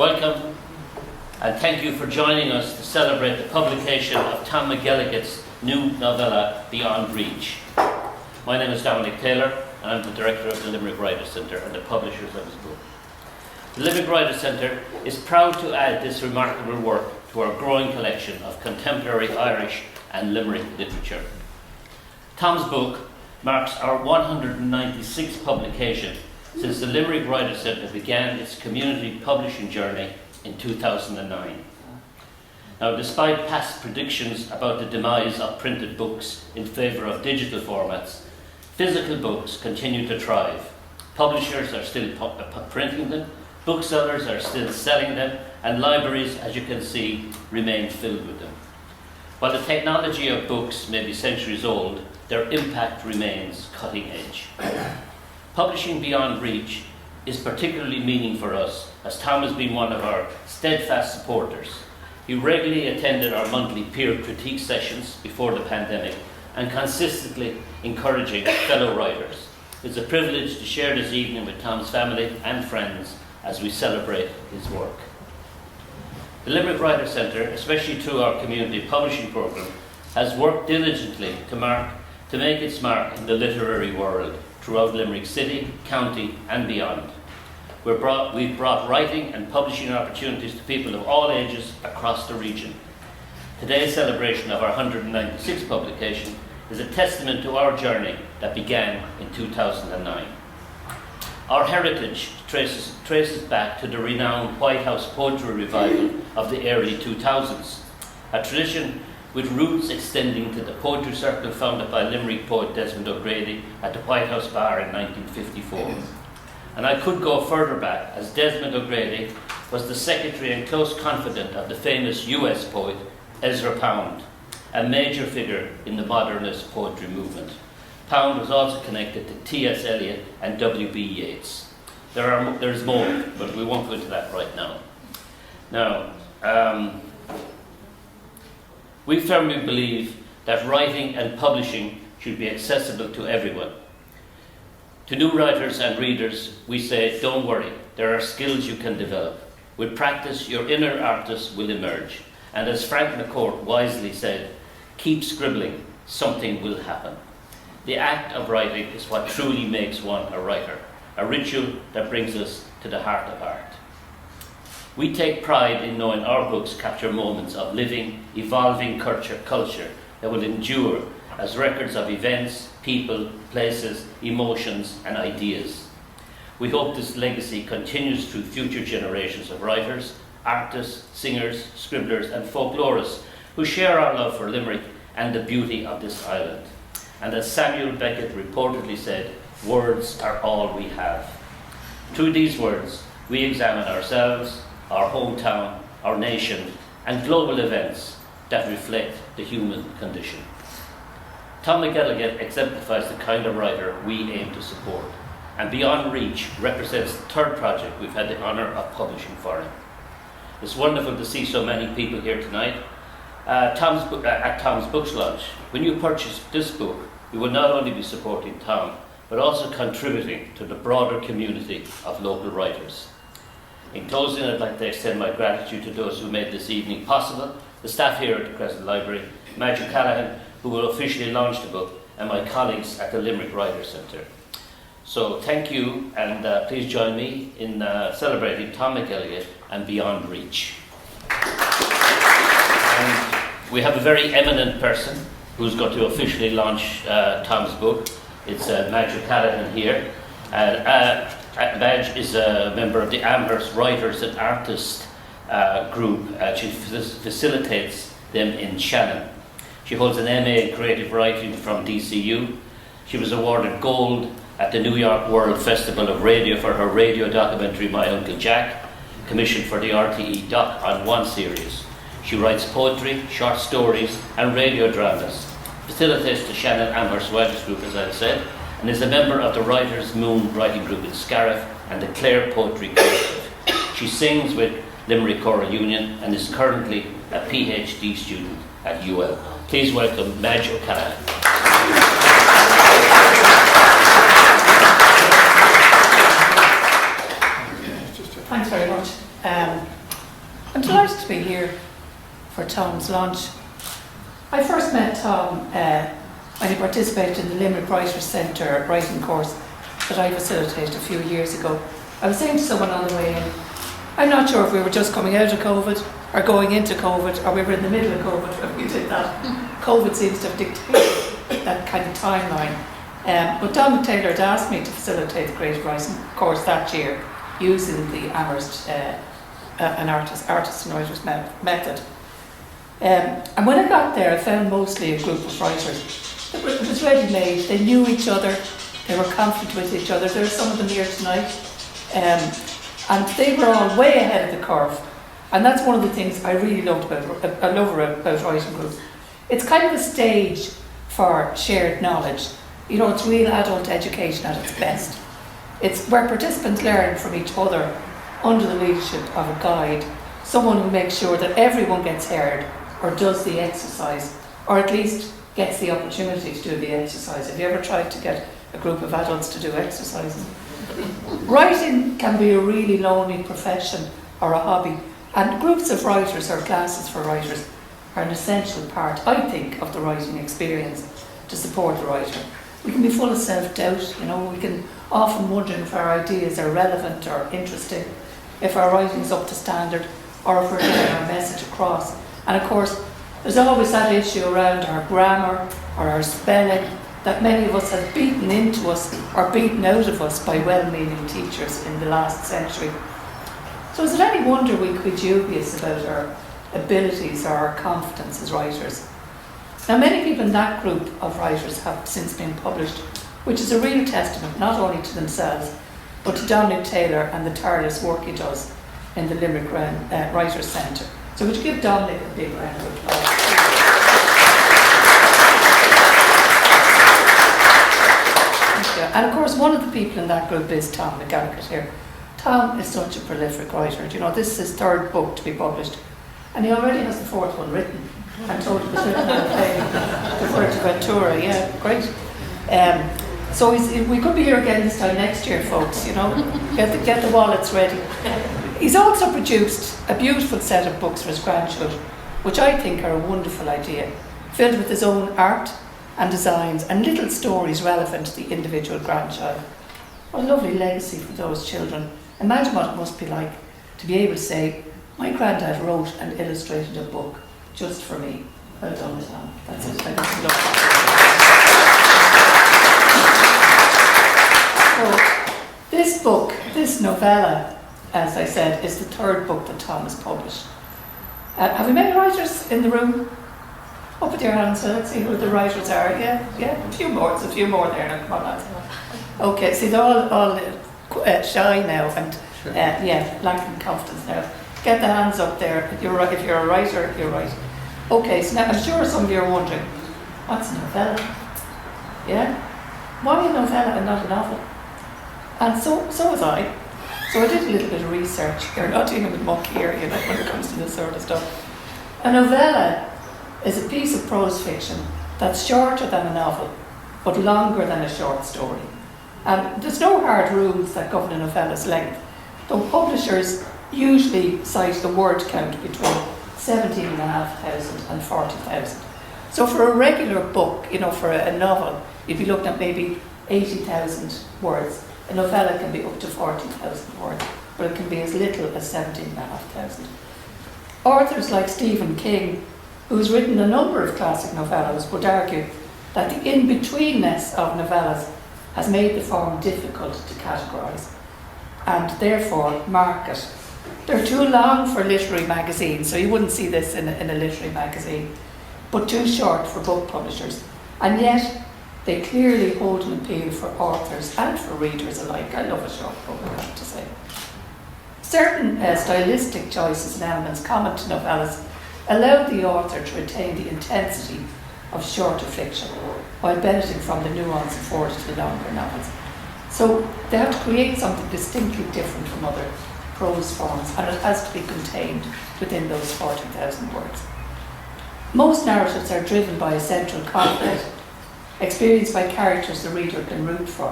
Welcome and thank you for joining us to celebrate the publication of Tom McElligott's new novella, Beyond Reach. My name is Dominic Taylor and I'm the Director of the Limerick Writers Centre and the publishers of his book. The Limerick Writers Centre is proud to add this remarkable work to our growing collection of contemporary Irish and Limerick literature. Tom's book marks our 196th publication since the Limerick Writers Centre began its community publishing journey in 2009. Now, despite past predictions about the demise of printed books in favour of digital formats, physical books continue to thrive. Publishers are still printing them, booksellers are still selling them, and libraries, as you can see, remain filled with them. While the technology of books may be centuries old, their impact remains cutting edge. Publishing Beyond Reach is particularly meaningful for us, as Tom has been one of our steadfast supporters. He regularly attended our monthly peer critique sessions before the pandemic and consistently encouraging fellow writers. It's a privilege to share this evening with Tom's family and friends as we celebrate his work. The Limerick Writers Centre, especially through our community publishing programme, has worked diligently to make its mark in the literary world throughout Limerick City, County and beyond. We've brought writing and publishing opportunities to people of all ages across the region. Today's celebration of our 196th publication is a testament to our journey that began in 2009. Our heritage traces back to the renowned White House poetry revival of the early 2000s, a tradition with roots extending to the poetry circle founded by Limerick poet Desmond O'Grady at the White House Bar in 1954. And I could go further back, as Desmond O'Grady was the secretary and close confidant of the famous US poet Ezra Pound, a major figure in the modernist poetry movement. Pound was also connected to T.S. Eliot and W.B. Yeats. There's more, but we won't go into that right now. Now, we firmly believe that writing and publishing should be accessible to everyone. To new writers and readers, we say, don't worry, there are skills you can develop. With practice, your inner artist will emerge. And as Frank McCourt wisely said, keep scribbling, something will happen. The act of writing is what truly makes one a writer, a ritual that brings us to the heart of art. We take pride in knowing our books capture moments of living, evolving culture that will endure as records of events, people, places, emotions, and ideas. We hope this legacy continues through future generations of writers, artists, singers, scribblers, and folklorists who share our love for Limerick and the beauty of this island. And as Samuel Beckett reportedly said, words are all we have. Through these words, we examine ourselves, our hometown, our nation, and global events that reflect the human condition. Tom McElligott exemplifies the kind of writer we aim to support, and Beyond Reach represents the third project we've had the honour of publishing for him. It's wonderful to see so many people here tonight at Tom's Books Launch. When you purchase this book, you will not only be supporting Tom, but also contributing to the broader community of local writers. In closing, I'd like to extend my gratitude to those who made this evening possible, the staff here at the Crescent Library, Madge O'Callaghan, who will officially launch the book, and my colleagues at the Limerick Writers Centre. So thank you, and please join me in celebrating Tom McElligott and Beyond Reach. And we have a very eminent person who's going to officially launch Tom's book. It's Madge O'Callaghan here. Madge is a member of the Amherst Writers and Artists group. She facilitates them in Shannon. She holds an MA in Creative Writing from DCU. She was awarded gold at the New York World Festival of Radio for her radio documentary My Uncle Jack, commissioned for the RTE Doc on One series. She writes poetry, short stories and radio dramas, facilitates the Shannon Amherst Writers Group, as I said, and is a member of the Writers' Moon writing group in Scariff and the Clare Poetry Collective. She sings with Limerick Choral Union and is currently a PhD student at UL. Please welcome Madge O'Callaghan. Thanks very much. I'm delighted to be here for Tom's launch. I first met Tom when he participated in the Limerick Writers Centre writing course that I facilitated a few years ago. I was saying to someone on the way in, I'm not sure if we were just coming out of COVID or going into COVID or we were in the middle of COVID when we did that. COVID seems to have dictated that kind of timeline. But Dominic Taylor had asked me to facilitate the creative writing course that year using the Amherst an artist and writers method. And when I got there, I found mostly a group of writers. It was ready-made. They knew each other. They were confident with each other. There are some of them here tonight. And they were all way ahead of the curve. And that's one of the things I really loved about writing groups. It's kind of a stage for shared knowledge. You know, it's real adult education at its best. It's where participants learn from each other under the leadership of a guide, someone who makes sure that everyone gets heard or does the exercise, or at least gets the opportunity to do the exercise. Have you ever tried to get a group of adults to do exercises? Writing can be a really lonely profession or a hobby, and groups of writers or classes for writers are an essential part, I think, of the writing experience to support the writer. We can be full of self-doubt, you know, we can often wonder if our ideas are relevant or interesting, if our writing's up to standard, or if we're getting our message across. And of course, there's always that issue around our grammar or our spelling that many of us have beaten into us or beaten out of us by well-meaning teachers in the last century. So is it any wonder we could be dubious about our abilities or our confidence as writers? Now, many people in that group of writers have since been published, which is a real testament not only to themselves, but to Dominic Taylor and the tireless work he does in the Limerick Writers Centre. So would you give Dominic a big round of applause? Thank you. And of course, one of the people in that group is Tom McElligott here. Tom is such a prolific writer. You know, this is his third book to be published, and he already has the fourth one written. I'm told it was written on a plane to Fuerteventura. Yeah, great. So we could be here again this time next year, folks, you know. Get the wallets ready. He's also produced a beautiful set of books for his grandchildren, which I think are a wonderful idea, filled with his own art and designs and little stories relevant to the individual grandchild. What a lovely legacy for those children. Imagine what it must be like to be able to say, my granddad wrote and illustrated a book just for me. Well done, Tom. That's it. I just love that. So, this book, this novella, as I said, is the third book that Tom has published. Have we many writers in the room? Up with your hands, so let's see who the writers are. Yeah, a few more. There's a few more there now. Come on, lads. Okay, see, they're all shy now and lacking confidence now. Get the hands up there. If you're a writer, you're right. Okay, so now I'm sure some of you are wondering, what's a novella? Yeah? Why a novella and not a novel? And so was I. So I did a little bit of research. You're not dealing with muck here, you know, when it comes to this sort of stuff. A novella is a piece of prose fiction that's shorter than a novel, but longer than a short story. And there's no hard rules that govern a novella's length, though publishers usually cite the word count between 17,500 and 40,000. So for a regular book, you know, for a novel, you'd be looking at maybe 80,000 words. A novella can be up to 40,000 words, but it can be as little as 17,500. Authors like Stephen King, who's written a number of classic novellas, would argue that the in-betweenness of novellas has made the form difficult to categorise and therefore market. They're too long for literary magazines, so you wouldn't see this in a literary magazine, but too short for book publishers. And yet, they clearly hold an appeal for authors and for readers alike. I love a short book, I have to say. Certain stylistic choices and elements common to novellas allow the author to retain the intensity of shorter fiction while benefiting from the nuance afforded to the longer novels. So they have to create something distinctly different from other prose forms, and it has to be contained within those 40,000 words. Most narratives are driven by a central conflict, experienced by characters the reader can root for.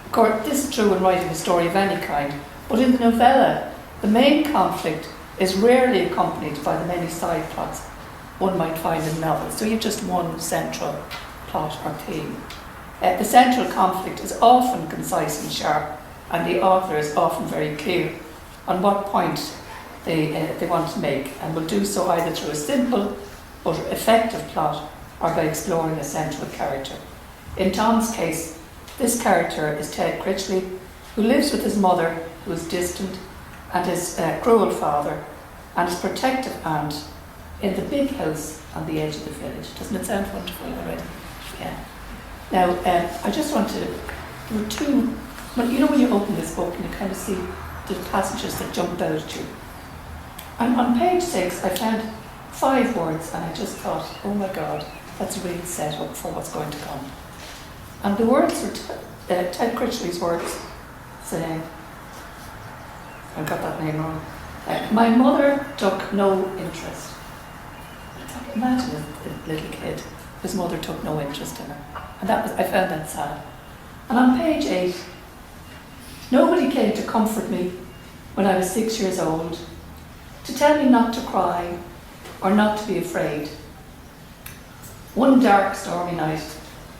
Of course, this is true when writing a story of any kind, but in the novella, the main conflict is rarely accompanied by the many side plots one might find in novels. So you've just one central plot or theme. The central conflict is often concise and sharp, and the author is often very clear on what point they want to make, and will do so either through a simple but effective plot or by exploring a central character. In Tom's case, this character is Ted Critchley, who lives with his mother, who is distant, and his cruel father, and his protective aunt in the big house on the edge of the village. Doesn't it sound wonderful already? Yeah. Now, I just wanted to, there were two, well, you know when you open this book and you kind of see the passages that jump out at you. And on page 6, I found 5 words, and I just thought, oh my God, that's a real setup for what's going to come. And the words were Ted Critchley's words, saying, I got that name wrong. My mother took no interest. I thought, imagine a little kid whose mother took no interest in her. And I found that sad. And on page 8, nobody came to comfort me when I was 6 years old, to tell me not to cry or not to be afraid. One dark, stormy night,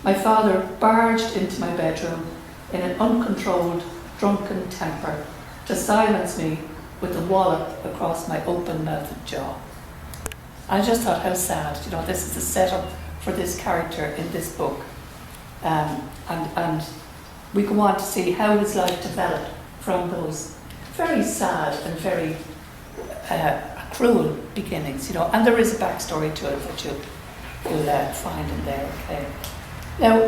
my father barged into my bedroom in an uncontrolled, drunken temper to silence me with a wallop across my open-mouthed jaw. I just thought, how sad, this is the setup for this character in this book. And we go on to see how his life developed from those very sad and very cruel beginnings, and there is a backstory to it that you'll find in there. Okay. Now,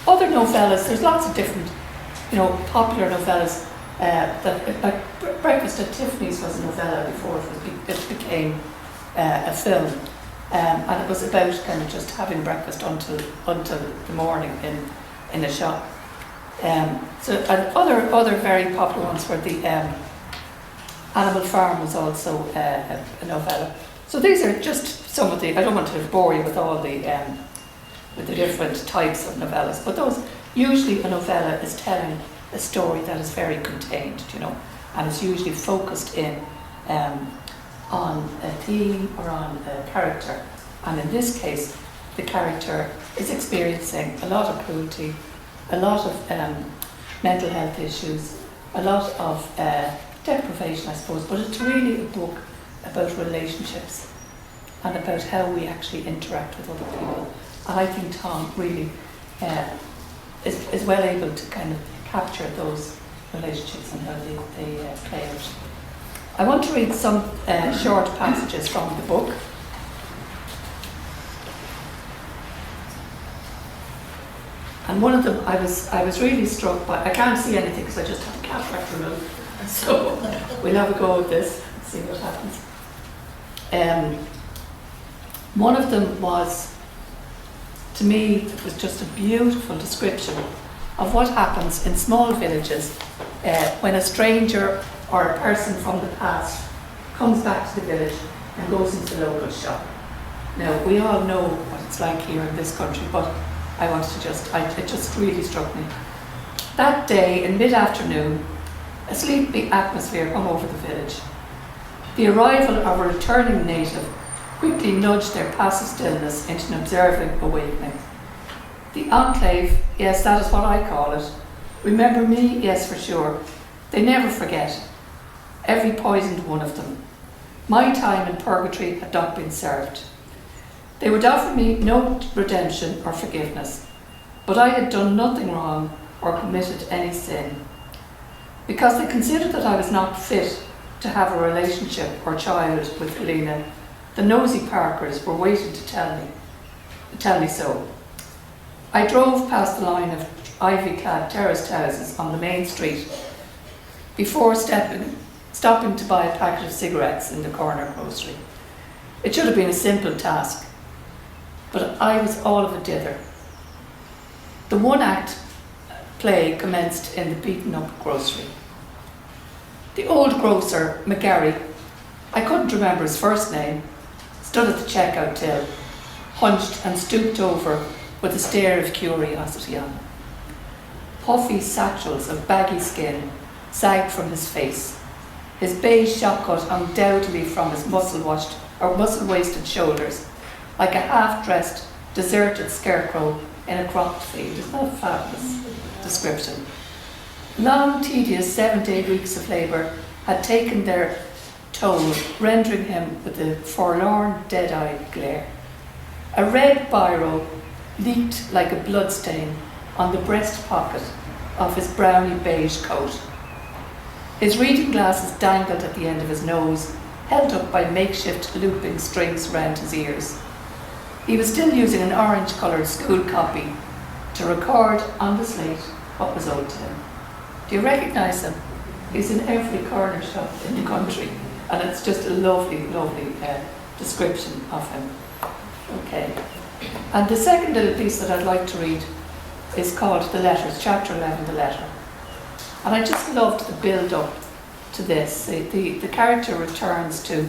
other novellas, there's lots of different, popular novellas. Like Breakfast at Tiffany's was a novella before it became a film, and it was about kind of just having breakfast until the morning in a shop. And other very popular ones were the Animal Farm was also a novella. So these are just some of the. I don't want to bore you with all the different types of novellas, but those usually a novella is telling a story that is very contained, and is usually focused in on a theme or on a character. And in this case, the character is experiencing a lot of cruelty, a lot of mental health issues, a lot of deprivation, I suppose, but it's really a book about relationships and about how we actually interact with other people. And I think Tom really is well able to kind of capture those relationships and how they play out. I want to read some short passages from the book. And one of them I was really struck by. I can't see anything because I just have a cataract removed. So we'll have a go at this and see what happens. One of them was, to me, it was just a beautiful description of what happens in small villages when a stranger or a person from the past comes back to the village and goes into the local shop. Now, we all know what it's like here in this country, but I wanted to it just really struck me. That day, in mid-afternoon, a sleepy atmosphere hung over the village. The arrival of a returning native quickly nudged their passive stillness into an observing awakening. The enclave, yes, that is what I call it. Remember me? Yes, for sure. They never forget. Every poisoned one of them. My time in purgatory had not been served. They would offer me no redemption or forgiveness, but I had done nothing wrong or committed any sin. Because they considered that I was not fit to have a relationship or child with Helena, the nosy Parkers were waiting to tell me so. I drove past the line of ivy-clad terraced houses on the main street before stopping to buy a packet of cigarettes in the corner grocery. It should have been a simple task, but I was all of a dither. The one-act play commenced in the beaten-up grocery. The old grocer, McGarry, I couldn't remember his first name, stood at the checkout till, hunched and stooped over with a stare of curiosity on him. Puffy satchels of baggy skin sagged from his face. his beige shotcut undoubtedly from his muscle-wasted shoulders, like a half-dressed, deserted scarecrow in a cropped field. Isn't that a fabulous description? Long, tedious 7 to 8 weeks of labour had taken their toll, rendering him with a forlorn, dead-eyed glare. A red biro leaked like a bloodstain on the breast pocket of his browny beige coat. His reading glasses dangled at the end of his nose, held up by makeshift looping strings around his ears. He was still using an orange-coloured school copy to record on the slate what was owed to him. Do you recognise him? He's in every corner shop in the country, and it's just a lovely, lovely description of him. Okay. And the second little piece that I'd like to read is called The Letters, Chapter 11, The Letter. And I just loved the build-up to this. The character returns to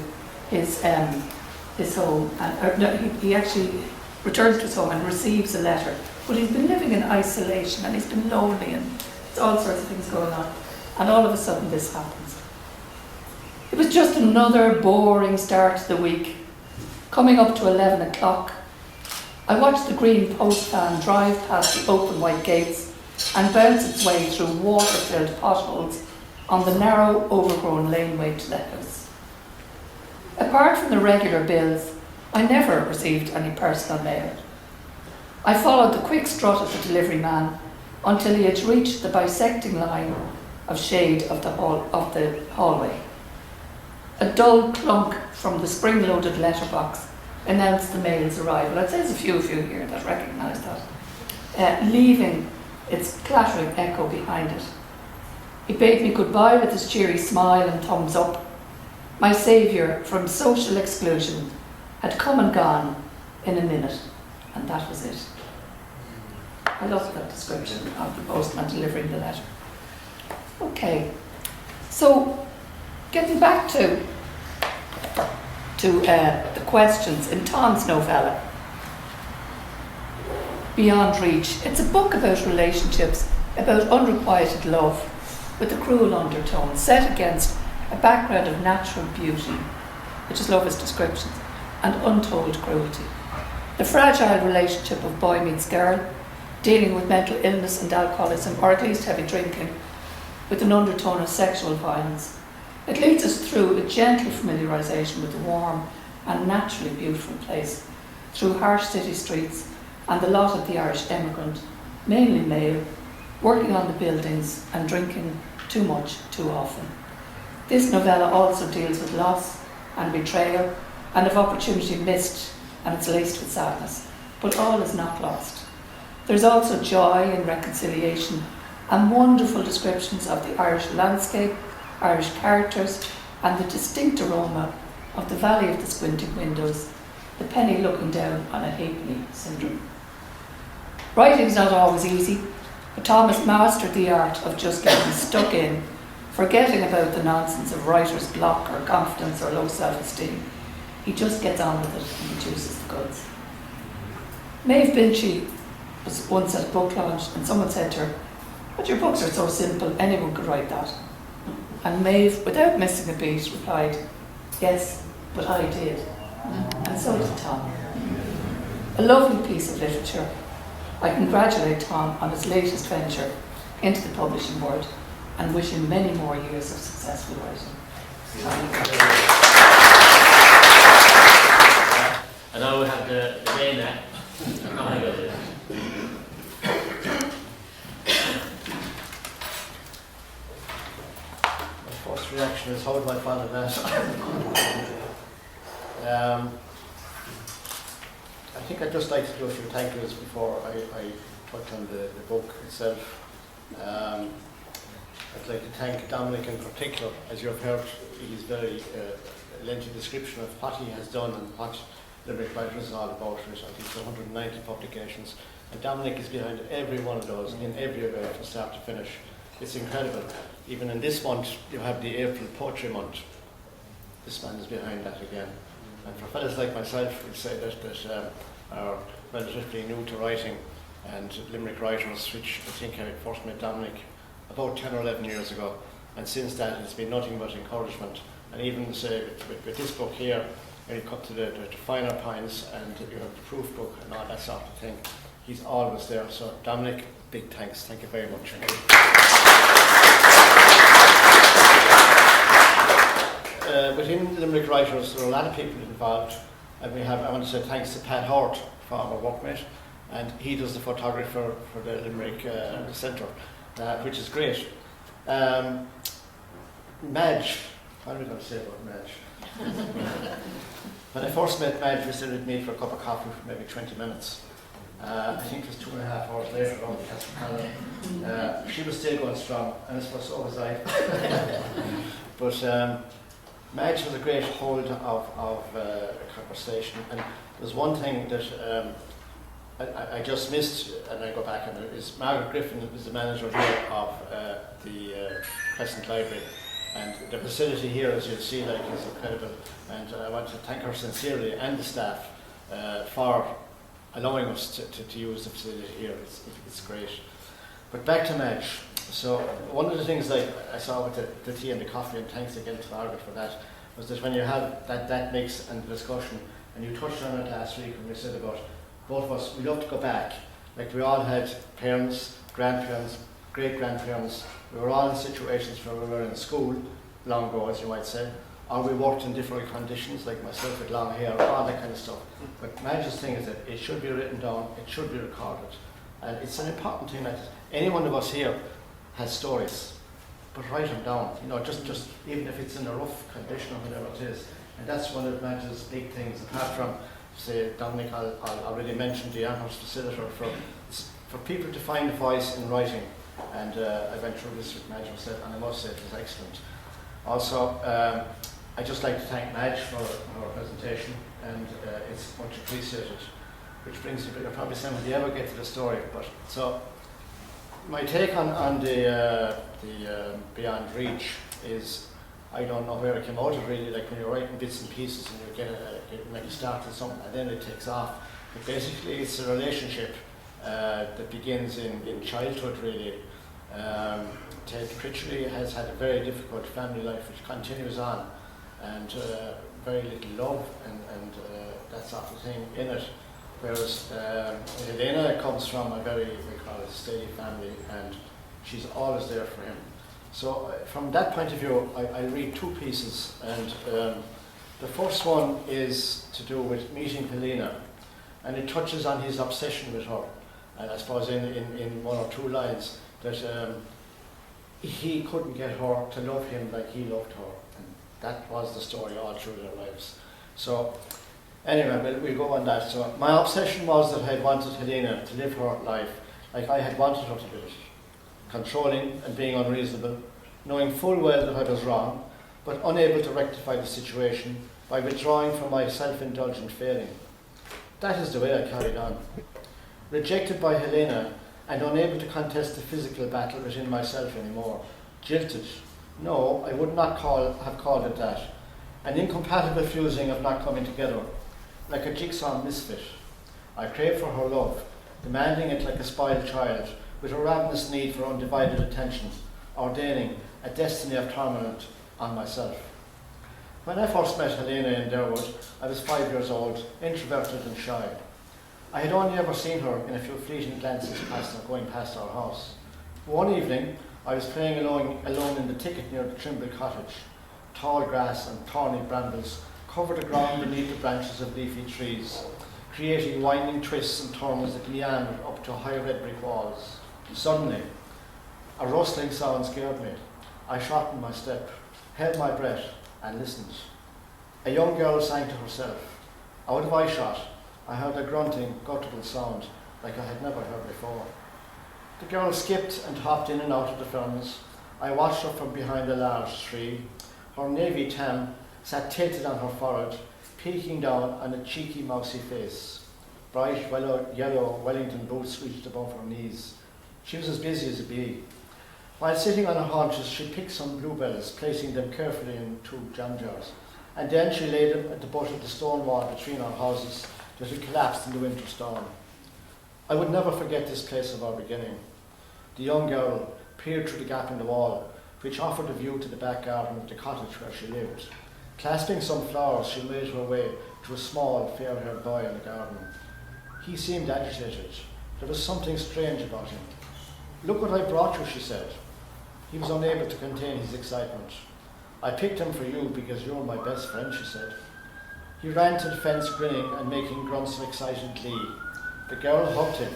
his home, he actually returns to his home and receives a letter. But he's been living in isolation, and he's been lonely, and there's all sorts of things going on. And all of a sudden this happens. It was just another boring start to the week. Coming up to 11 o'clock, I watched the green post van drive past the open white gates and bounce its way through water-filled potholes on the narrow, overgrown laneway to the house. Apart from the regular bills, I never received any personal mail. I followed the quick strut of the delivery man until he had reached the bisecting line of shade of the hallway. A dull clunk from the spring-loaded letterbox announced the mail's arrival. I'd say there's a few of you here that recognise that, leaving its clattering echo behind it. He bade me goodbye with his cheery smile and thumbs up. My saviour from social exclusion had come and gone in a minute, and that was it. I love that description of the postman delivering the letter. Okay, so getting back to the questions in Tom's novella, Beyond Reach. It's a book about relationships, about unrequited love, with a cruel undertone, set against a background of natural beauty, which is love as descriptions, and untold cruelty. The fragile relationship of boy meets girl, dealing with mental illness and alcoholism, or at least heavy drinking, with an undertone of sexual violence. It leads us through a gentle familiarisation with the warm and naturally beautiful place, through harsh city streets and the lot of the Irish emigrant, mainly male, working on the buildings and drinking too much too often. This novella also deals with loss and betrayal and of opportunity missed, and it's laced with sadness, but all is not lost. There's also joy and reconciliation and wonderful descriptions of the Irish landscape, Irish characters, and the distinct aroma of the Valley of the Squinting Windows, the penny looking down on a halfpenny syndrome. Writing is not always easy, but Thomas mastered the art of just getting stuck in, forgetting about the nonsense of writer's block or confidence or low self-esteem. He just gets on with it and produces the goods. Maeve Binchy was once at a book launch, and someone said to her, "But your books are so simple, anyone could write that." And Maeve, without missing a beat, replied, "Yes, but I did." And so did Tom. A lovely piece of literature. I congratulate Tom on his latest venture into the publishing world and wish him many more years of successful writing. And now we have the Helena. My first reaction is, how would my father that? I think I'd just like to do a few thank yous before I touch on the book itself. I'd like to thank Dominic in particular. As you've heard, he's very lengthy description of what he has done and what Limerick Writers is all about. I think it's 190 publications, and Dominic is behind every one of those in every way from start to finish. It's incredible. Even in this month, you have the April Poetry Month. This man is behind that again. And for fellas like myself, we'd say that are relatively new to writing, and Limerick Writers, which I think I first met Dominic about 10 or 11 years ago, and since that it's been nothing but encouragement. And even say with this book here, when you come to the finer points and you know, the proof book and all that sort of thing, he's always there. So Dominic, big thanks. Thank you very much. Within Limerick Writers, there are a lot of people involved, and I want to say thanks to Pat Hort, former workmate, and he does the photographer for the Limerick Centre, which is great. Madge, what am I going to say about Madge? When I first met Madge, we sat with me for a cup of coffee for maybe 20 minutes. I think it was 2.5 hours later on the Castle. She was still going strong, and I suppose so was I. But Madge was a great hold of conversation, and there's one thing that I just missed, and I go back on it, is Margaret Griffin is the manager here of the Crescent Library, and the facility here, as you'll see, like, is incredible, and I want to thank her sincerely and the staff for allowing us to use the facility here. It's great. But back to Madge. So one of the things like I saw with the tea and the coffee, and thanks again to Margaret for that, was that when you have that mix and discussion, and you touched on it last week when we said about both of us, we love to go back. Like we all had parents, grandparents, great-grandparents. We were all in situations where we were in school, long ago as you might say, or we worked in different conditions, like myself with long hair, all that kind of stuff. But Madge's thing is that it should be written down, it should be recorded. And it's an important thing that any one of us here has stories, but write them down, you know, just even if it's in a rough condition or whatever it is. And that's one of Madge's big things, apart from, say, Dominic, I already mentioned the Amherst Facilitator for people to find a voice in writing. And I went through this with Madge herself, and I must say it was excellent. Also, I'd just like to thank Madge for her presentation, and it's much appreciated. Which brings me, you'll probably say, when you ever get to the story. But so, my take on the Beyond Reach is, I don't know where it came out of really, like when you're writing bits and pieces and you make a start with something and then it takes off. But basically it's a relationship that begins in childhood really. Ted Critchley has had a very difficult family life which continues on, and very little love and that sort of thing in it. Whereas Helena comes from a very, we call it, steady family, and she's always there for him. So from that point of view, I read two pieces, and the first one is to do with meeting Helena, and it touches on his obsession with her. And I suppose in one or two lines that he couldn't get her to love him like he loved her, and that was the story all through their lives. So anyway, we'll go on that. So my obsession was that I had wanted Helena to live her life like I had wanted her to live it, controlling and being unreasonable, knowing full well that I was wrong, but unable to rectify the situation by withdrawing from my self-indulgent failing. That is the way I carried on. Rejected by Helena and unable to contest the physical battle within myself anymore. Jilted. No, I would not have called it that. An incompatible fusing of not coming together, like a jigsaw misfit. I craved for her love, demanding it like a spoiled child, with a ravenous need for undivided attention, ordaining a destiny of torment on myself. When I first met Helena in Derwood, I was 5 years old, introverted and shy. I had only ever seen her in a few fleeting glances going past our house. One evening, I was playing alone in the thicket near the Trimble cottage. Tall grass and thorny brambles covered the ground beneath the branches of leafy trees, creating winding twists and turns that meandered up to high red brick walls. Suddenly, a rustling sound scared me. I shortened my step, held my breath, and listened. A young girl sang to herself. Out of eyeshot, I heard a grunting, guttural sound like I had never heard before. The girl skipped and hopped in and out of the ferns. I watched her from behind a large tree. Her navy tam sat tilted on her forehead, peeking down on a cheeky, mousy face. Bright yellow Wellington boots reached above her knees. She was as busy as a bee. While sitting on her haunches, she picked some bluebells, placing them carefully in 2 jam jars. And then she laid them at the butt of the stone wall between our houses that had collapsed in the winter storm. I would never forget this place of our beginning. The young girl peered through the gap in the wall, which offered a view to the back garden of the cottage where she lived. Clasping some flowers, she made her way to a small, fair-haired boy in the garden. He seemed agitated. There was something strange about him. "Look what I brought you," she said. He was unable to contain his excitement. "I picked him for you because you're my best friend," she said. He ran to the fence grinning and making grunts of excited glee. The girl hugged him.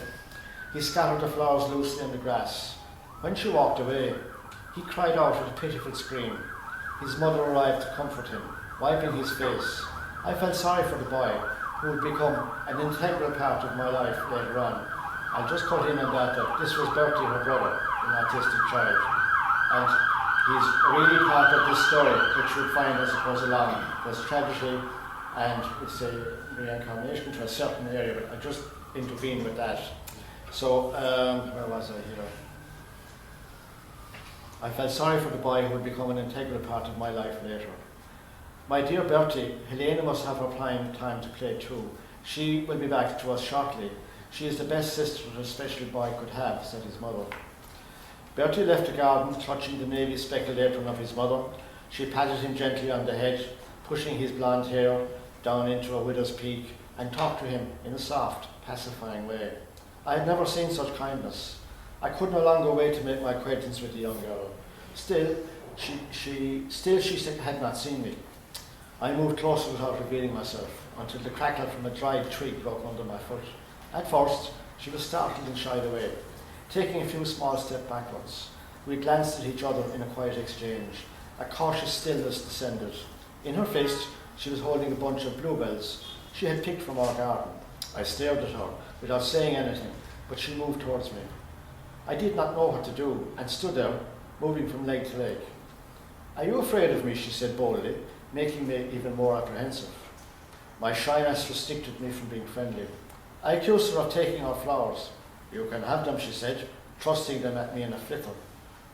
He scattered the flowers loosely in the grass. When she walked away, he cried out with a pitiful scream. His mother arrived to comfort him, wiping his face. I felt sorry for the boy, who would become an integral part of my life later on. I'll just cut in on that this was Bertie, her brother, an autistic child. And he's really part of this story, which you'll find as it goes along. There's tragedy and it's a reincarnation to a certain area, but I just intervene with that. So, where was I here? I felt sorry for the boy who would become an integral part of my life later. "My dear Bertie, Helena must have her time to play too. She will be back to us shortly. She is the best sister that a special boy could have," said his mother. Bertie left the garden, clutching the navy speckled apron of his mother. She patted him gently on the head, pushing his blonde hair down into a widow's peak, and talked to him in a soft, pacifying way. I had never seen such kindness. I could no longer wait to make my acquaintance with the young girl. Still, she had not seen me. I moved closer without revealing myself, until the crackle from a dried twig broke under my foot. At first, she was startled and shied away, taking a few small steps backwards. We glanced at each other in a quiet exchange. A cautious stillness descended. In her fist, she was holding a bunch of bluebells she had picked from our garden. I stared at her without saying anything, but she moved towards me. I did not know what to do, and stood there, moving from leg to leg. "Are you afraid of me?" she said boldly, making me even more apprehensive. My shyness restricted me from being friendly. I accused her of taking our flowers. "You can have them," she said, thrusting them at me in a flicker.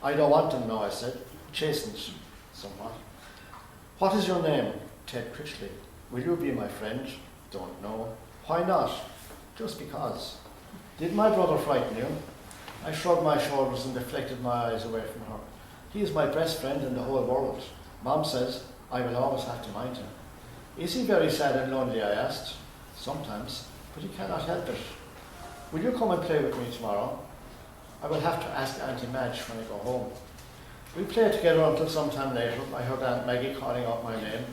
"I don't want them now," I said, chastened somewhat. "What is your name?" "Ted Critchley." "Will you be my friend?" "Don't know." "Why not?" "Just because." "Did my brother frighten you?" I shrugged my shoulders and deflected my eyes away from her. "He is my best friend in the whole world. Mom says I will always have to mind him." "Is he very sad and lonely?" I asked. "Sometimes, but he cannot help it." "Will you come and play with me tomorrow?" "I will have to ask Auntie Madge when I go home." We played together until some time later. I heard Aunt Maggie calling out my name.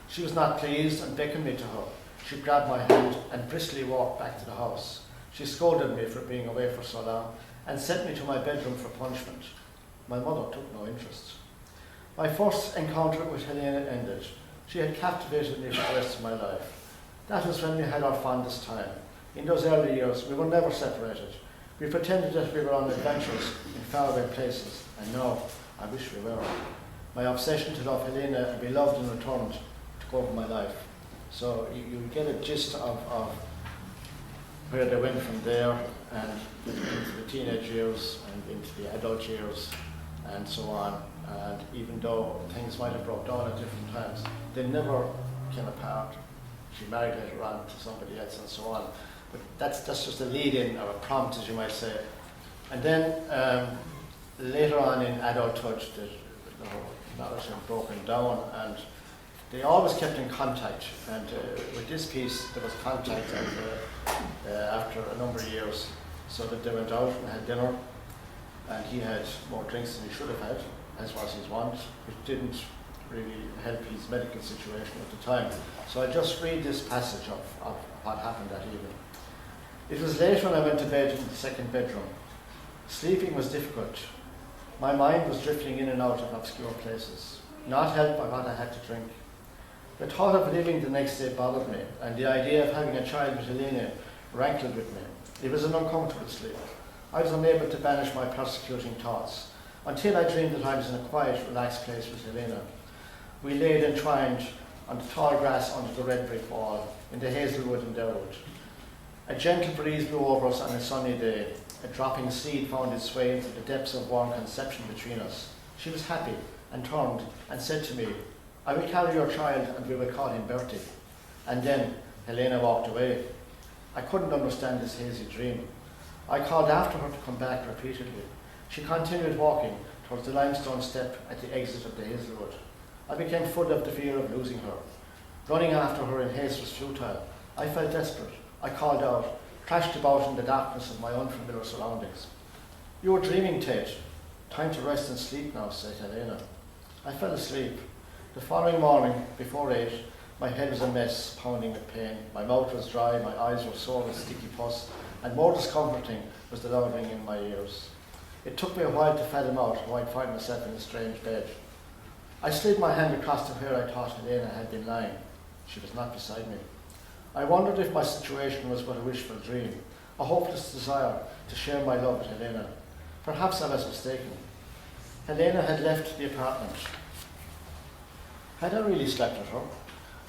She was not pleased and beckoned me to her. She grabbed my hand and briskly walked back to the house. She scolded me for being away for so long and sent me to my bedroom for punishment. My mother took no interest. My first encounter with Helena ended. She had captivated me for the rest of my life. That was when we had our fondest time. In those early years, we were never separated. We pretended that we were on adventures in faraway places, and now I wish we were. My obsession to love Helena and be loved in return took over my life. So you get a gist of where they went from there and into the teenage years and into the adult years and so on. And even though things might have broke down at different times, they never came apart. She married later on to somebody else and so on. But that's just a lead-in or a prompt, as you might say. And then later on in adulthood, the narrative broken down, and they always kept in contact. And with this piece, there was contact after a number of years, so that they went out and had dinner, and he had more drinks than he should have had, as was his wont, which didn't really help his medical situation at the time. So I just read this passage of what happened that evening. "It was late when I went to bed in the second bedroom. Sleeping was difficult. My mind was drifting in and out of obscure places, not helped by what I had to drink. The thought of living the next day bothered me, and the idea of having a child with Helena rankled with me. It was an uncomfortable sleep. I was unable to banish my persecuting thoughts, until I dreamed that I was in a quiet, relaxed place with Helena. We laid entwined on the tall grass under the red brick wall, in the hazelwood and dourwood. A gentle breeze blew over us on a sunny day. A dropping seed found its way into the depths of warm conception between us. She was happy and turned and said to me, 'I will carry your child and we will call him Bertie.' And then Helena walked away. I couldn't understand this hazy dream. I called after her to come back repeatedly. She continued walking towards the limestone step at the exit of the Hazel Wood. I became full of the fear of losing her. Running after her in haste was futile. I felt desperate. I called out, crashed about in the darkness of my unfamiliar surroundings. "You were dreaming, Ted. Time to rest and sleep now," said Helena. I fell asleep. The following morning, before 8, my head was a mess, pounding with pain. My mouth was dry, my eyes were sore with sticky pus, and more discomforting was the loud ringing in my ears. It took me a while to fathom out how I'd find myself in a strange bed. I slid my hand across to where I thought Helena had been lying. She was not beside me. I wondered if my situation was but a wishful dream, a hopeless desire to share my love with Helena. Perhaps I was mistaken. Helena had left the apartment. Had I really slept with her?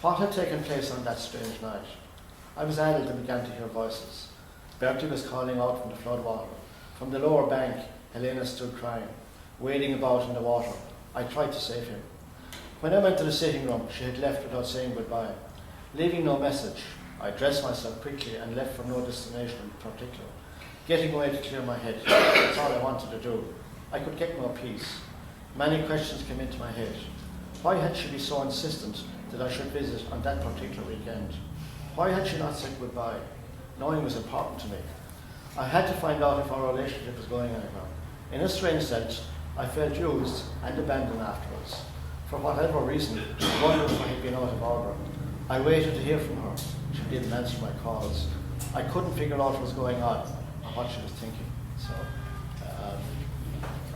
What had taken place on that strange night? I was addled and began to hear voices. Bertie was calling out from the floodwater. From the lower bank, Helena stood crying, wading about in the water. I tried to save him. When I went to the sitting room, she had left without saying goodbye. Leaving no message, I dressed myself quickly and left for no destination in particular. Getting away to clear my head, that's all I wanted to do. I could get no peace. Many questions came into my head. Why had she been so insistent that I should visit on that particular weekend? Why had she not said goodbye? Knowing was important to me. I had to find out if our relationship was going anywhere. In a strange sense, I felt used and abandoned afterwards. For whatever reason, I wondered if I had been out of order. I waited to hear from her. She didn't answer my calls. I couldn't figure out what was going on or what she was thinking. So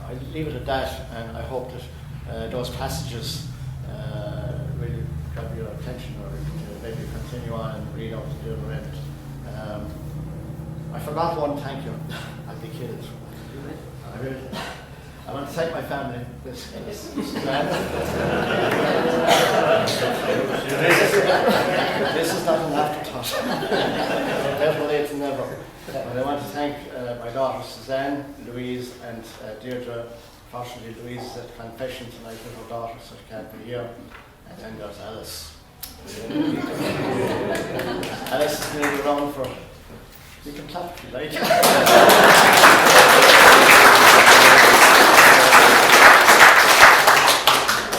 I leave it at that, and I hope that those passages really grab your attention, or maybe continue on and read out to the other end. I forgot one thank you. I'd be killed. I want to thank my family. This is not an afterthought. Better late than never. But I want to thank my daughters Suzanne, Louise, and Deirdre. Fortunately, Louise is at confession tonight with her daughter, so she can't be here. And then there's Alice. Alice has been around for. You can clap if you like.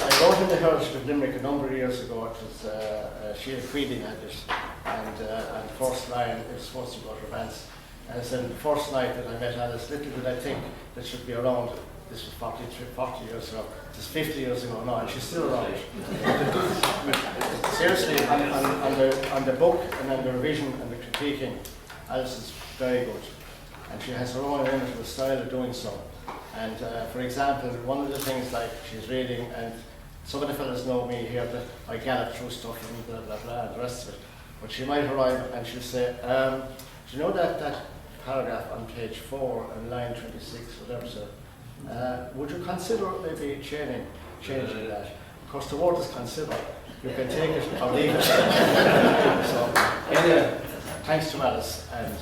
I wrote in the Heritage of Limerick a number of years ago. It was Sheila Queeding had it, and the first line is supposed to be about romance. And it said, the first night that I met Alice, little did I think that she'd be around. This was 40 years ago. This is 50 years ago now, and she's still around. Seriously, on the book and on the revision and the critiquing, Alice is very good, and she has her own inimitable style of doing so. And for example, one of the things like she's reading, and some of the fellas know me here that I gallop through stuff and blah blah blah and the rest of it. But she might arrive and she'll say, do you know that paragraph on page 4 and line 26, whatever, so would you consider maybe changing that? Of course, the word is consider. You can take it or leave it. So anyway, thanks to Alice, and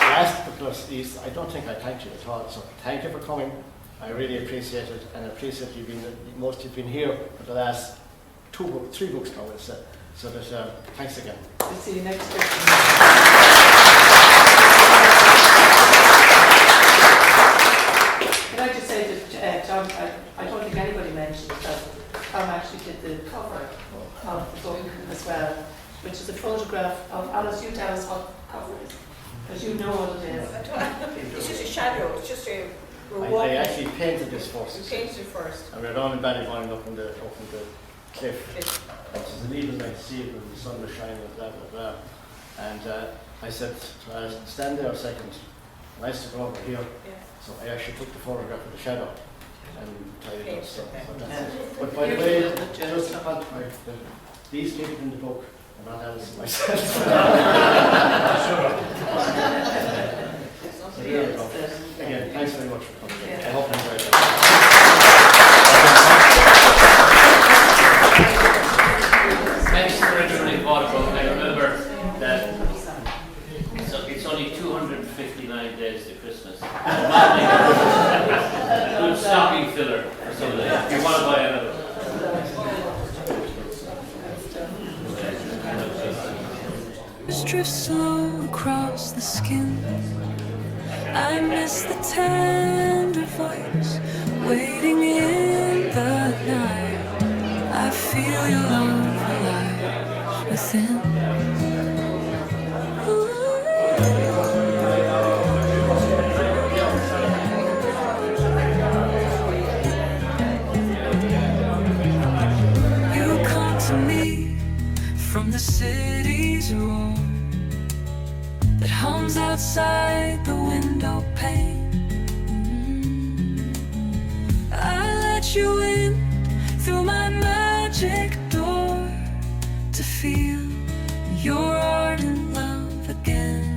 last but not least, I don't think I thanked you at all. So thank you for coming. I really appreciate it, and I appreciate most of you've been here for the last 3 books now, we'll say. So that thanks again. We'll see you next week. Can I just say that Tom, I don't think anybody mentioned that Tom actually did the cover of the book as well, which is a photograph of Alice. You tell us what the cover is, because you know what it is. It's just a shadow. It's just a. I actually painted this first. You painted it first. And we're down in Ballyvine up in the cliff. Which is an evening night to see it when the sun was shining and blah blah blah. And I said, stand there a second. And I used to go over here. Yeah. So I actually took the photograph of the shadow and tied it up. So that's it. But by the way, just about these keep it in the book, and not Alice and myself. So there we go. Again, thanks very much for coming. I hope you enjoyed it. Thanks for everybody who bought a book. I remember that it's only 259 days to Christmas. Good stocking filler for somebody. If you want to buy another. It's drifts slow across the skin. I miss the tender voice waiting in the night. I feel your love alive within. You come to me from the city's roar that hums outside the window pane. I let you in through my magic door to feel your ardent love again.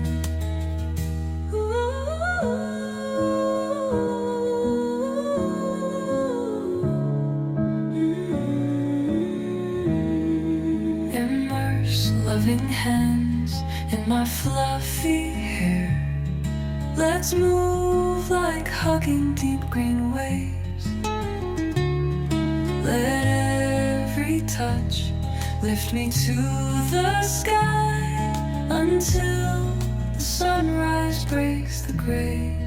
Immerse loving hands in my fluffy hair. Let's move like hugging deep green waves. Let every touch lift me to the sky until the sunrise breaks the gray.